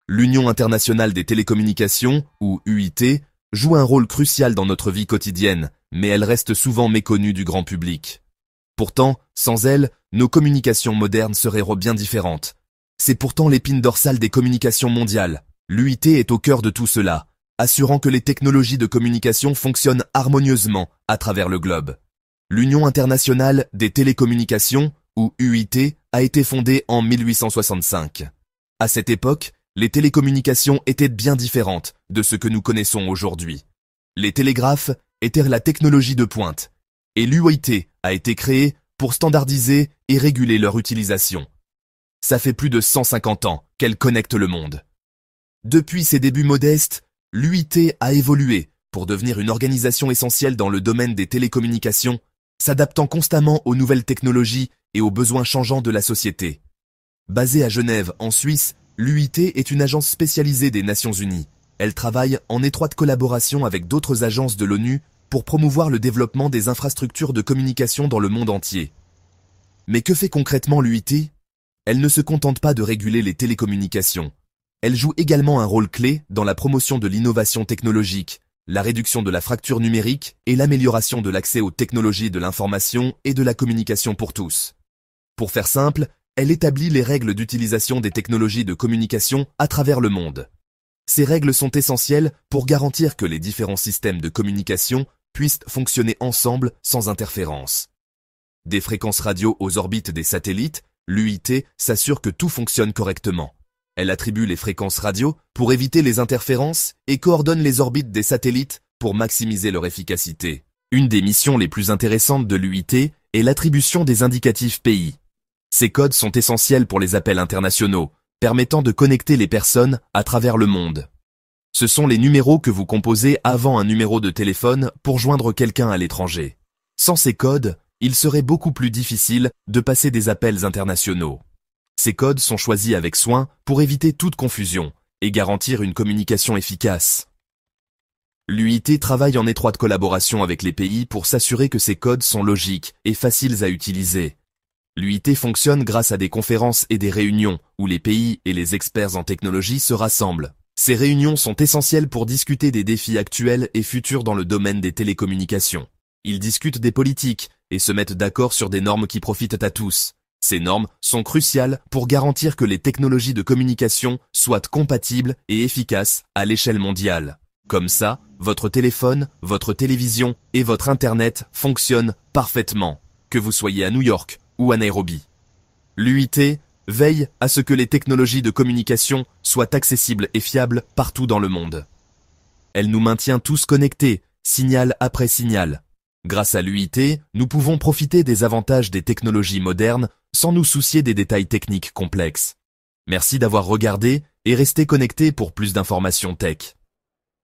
L'Union internationale des télécommunications, ou UIT, joue un rôle crucial dans notre vie quotidienne, mais elle reste souvent méconnue du grand public. Pourtant, sans elle, nos communications modernes seraient bien différentes. C'est pourtant l'épine dorsale des communications mondiales. L'UIT est au cœur de tout cela, assurant que les technologies de communication fonctionnent harmonieusement à travers le globe. L'Union internationale des télécommunications, ou UIT, a été fondée en 1865. À cette époque, les télécommunications étaient bien différentes de ce que nous connaissons aujourd'hui. Les télégraphes étaient la technologie de pointe, et l'UIT a été créée pour standardiser et réguler leur utilisation. Ça fait plus de 150 ans qu'elle connecte le monde. Depuis ses débuts modestes, l'UIT a évolué pour devenir une organisation essentielle dans le domaine des télécommunications, s'adaptant constamment aux nouvelles technologies et aux besoins changeants de la société. Basée à Genève, en Suisse, l'UIT est une agence spécialisée des Nations Unies. Elle travaille en étroite collaboration avec d'autres agences de l'ONU pour promouvoir le développement des infrastructures de communication dans le monde entier. Mais que fait concrètement l'UIT? Elle ne se contente pas de réguler les télécommunications. Elle joue également un rôle clé dans la promotion de l'innovation technologique, la réduction de la fracture numérique et l'amélioration de l'accès aux technologies de l'information et de la communication pour tous. Pour faire simple, elle établit les règles d'utilisation des technologies de communication à travers le monde. Ces règles sont essentielles pour garantir que les différents systèmes de communication puissent fonctionner ensemble sans interférence. Des fréquences radio aux orbites des satellites, l'UIT s'assure que tout fonctionne correctement. Elle attribue les fréquences radio pour éviter les interférences et coordonne les orbites des satellites pour maximiser leur efficacité. Une des missions les plus intéressantes de l'UIT est l'attribution des indicatifs pays. Ces codes sont essentiels pour les appels internationaux, permettant de connecter les personnes à travers le monde. Ce sont les numéros que vous composez avant un numéro de téléphone pour joindre quelqu'un à l'étranger. Sans ces codes, il serait beaucoup plus difficile de passer des appels internationaux. Ces codes sont choisis avec soin pour éviter toute confusion et garantir une communication efficace. L'UIT travaille en étroite collaboration avec les pays pour s'assurer que ces codes sont logiques et faciles à utiliser. L'UIT fonctionne grâce à des conférences et des réunions où les pays et les experts en technologie se rassemblent. Ces réunions sont essentielles pour discuter des défis actuels et futurs dans le domaine des télécommunications. Ils discutent des politiques et se mettent d'accord sur des normes qui profitent à tous. Ces normes sont cruciales pour garantir que les technologies de communication soient compatibles et efficaces à l'échelle mondiale. Comme ça, votre téléphone, votre télévision et votre Internet fonctionnent parfaitement, que vous soyez à New York ou à Nairobi. L'UIT veille à ce que les technologies de communication soient accessibles et fiables partout dans le monde. Elle nous maintient tous connectés, signal après signal. Grâce à l'UIT, nous pouvons profiter des avantages des technologies modernes sans nous soucier des détails techniques complexes. Merci d'avoir regardé et restez connectés pour plus d'informations tech.